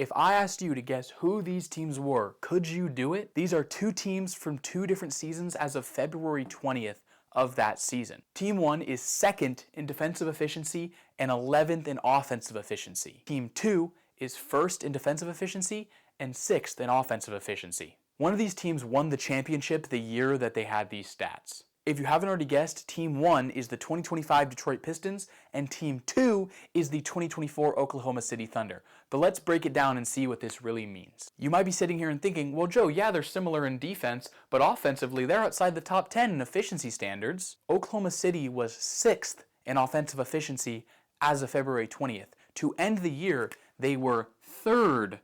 If I asked you to guess who these teams were, could you do it? These are two teams from two different seasons as of February 20th of that season. Team 1 is 2nd in defensive efficiency and 11th in offensive efficiency. Team 2 is 1st in defensive efficiency and 6th in offensive efficiency. One of these teams won the championship the year that they had these stats. If you haven't already guessed, Team 1 is the 2025 Detroit Pistons, and Team 2 is the 2024 Oklahoma City Thunder. But let's break it down and see what this really means. You might be sitting here and thinking, well, Joe, yeah, they're similar in defense, but offensively, they're outside the top 10 in efficiency standards. Oklahoma City was 6th in offensive efficiency as of February 20th. To end the year, they were 3rd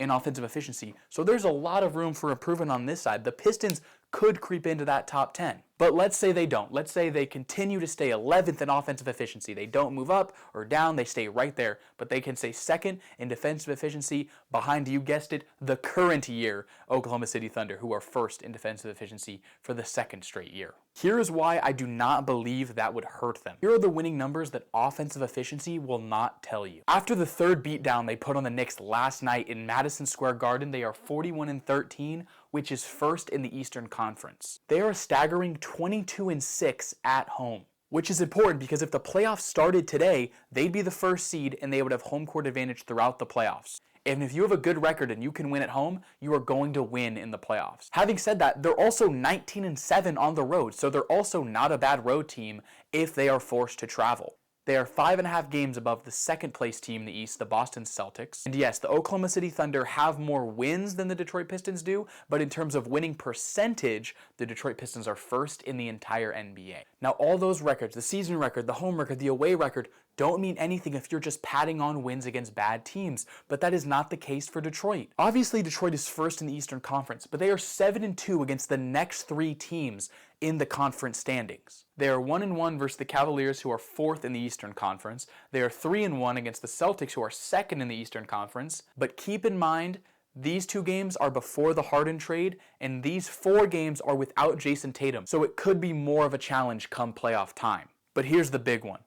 in offensive efficiency. So there's a lot of room for improvement on this side. The Pistons could creep into that top 10. But let's say they don't. Let's say they continue to stay 11th in offensive efficiency. They don't move up or down. They stay right there. But they can stay 2nd in defensive efficiency behind, you guessed it, the current year Oklahoma City Thunder, who are 1st in defensive efficiency for the 2nd straight year. Here is why I do not believe that would hurt them. Here are the winning numbers that offensive efficiency will not tell you. After the 3rd beatdown they put on the Knicks last night in Madison Square Garden, they are 41-13, which is 1st in the Eastern Conference. They are a staggering 22-6 at home, which is important because if the playoffs started today, they'd be the 1st seed and they would have home court advantage throughout the playoffs. And if you have a good record and you can win at home, you are going to win in the playoffs. Having said that, they're also 19-7 on the road, so they're also not a bad road team if they are forced to travel. They are 5.5 games above the 2nd place team in the East, the Boston Celtics. And yes, the Oklahoma City Thunder have more wins than the Detroit Pistons do, but in terms of winning percentage, the Detroit Pistons are 1st in the entire NBA. Now, all those records, the season record, the home record, the away record, don't mean anything if you're just patting on wins against bad teams, but that is not the case for Detroit. Obviously, Detroit is 1st in the Eastern Conference, but they are 7-2 against the next 3 teams in the conference standings. They are 1-1 versus the Cavaliers, who are 4th in the Eastern Conference. They are 3-1 against the Celtics, who are 2nd in the Eastern Conference. But keep in mind, these 2 games are before the Harden trade, and these 4 games are without Jason Tatum, so it could be more of a challenge come playoff time. But here's the big one.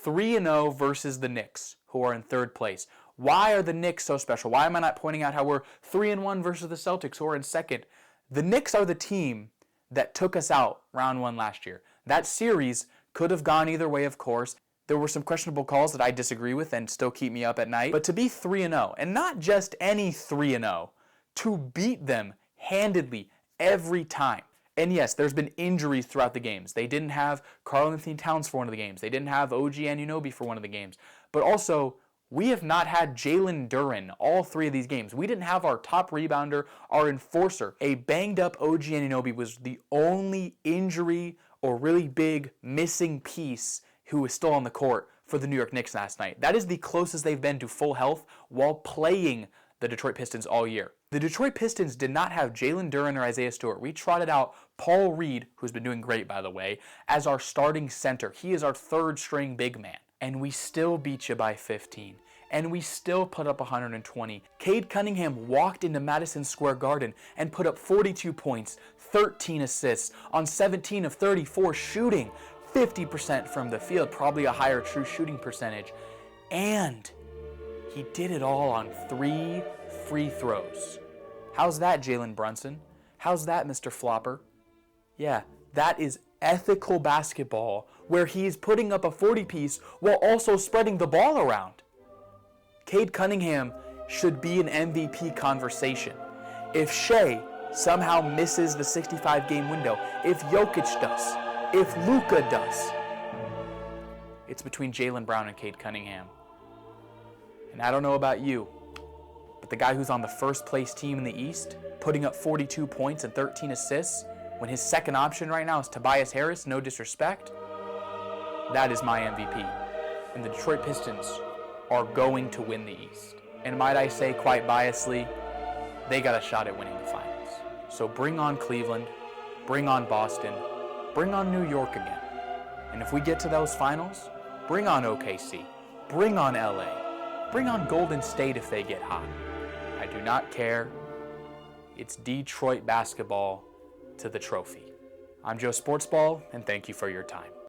3-0 versus the Knicks, who are in 3rd place. Why are the Knicks so special? Why am I not pointing out how we're 3-1 versus the Celtics, who are in 2nd? The Knicks are the team that took us out round 1 last year. That series could have gone either way, of course. There were some questionable calls that I disagree with and still keep me up at night. But to be 3-0, and not just any 3-0, to beat them handedly every time. And yes, there's been injuries throughout the games. They didn't have Karl-Anthony Towns for one of the games. They didn't have OG Anunoby for one of the games. But also, we have not had Jalen Duren all 3 of these games. We didn't have our top rebounder, our enforcer. A banged-up OG Anunoby was the only injury or really big missing piece who was still on the court for the New York Knicks last night. That is the closest they've been to full health while playing the Detroit Pistons all year. The Detroit Pistons did not have Jalen Duren or Isaiah Stewart. We trotted out Paul Reed, who's been doing great, by the way, as our starting center. He is our 3rd string big man. And we still beat you by 15. And we still put up 120. Cade Cunningham walked into Madison Square Garden and put up 42 points, 13 assists on 17 of 34 shooting, 50% from the field, probably a higher true shooting percentage. And he did it all on 3 free throws. How's that, Jalen Brunson? How's that, Mr. Flopper? Yeah, that is ethical basketball where he's putting up a 40-piece while also spreading the ball around. Cade Cunningham should be an MVP conversation. If Shea somehow misses the 65-game window, if Jokic does, if Luka does, it's between Jaylen Brown and Cade Cunningham. And I don't know about you, but the guy who's on the 1st place team in the East, putting up 42 points and 13 assists, when his 2nd option right now is Tobias Harris, no disrespect, that is my MVP. And the Detroit Pistons are going to win the East. And might I say, quite biasly, they got a shot at winning the finals. So bring on Cleveland, bring on Boston, bring on New York again. And if we get to those finals, bring on OKC, bring on LA, bring on Golden State if they get hot. I do not care. It's Detroit basketball to the trophy. I'm Joe Sportsball, and thank you for your time.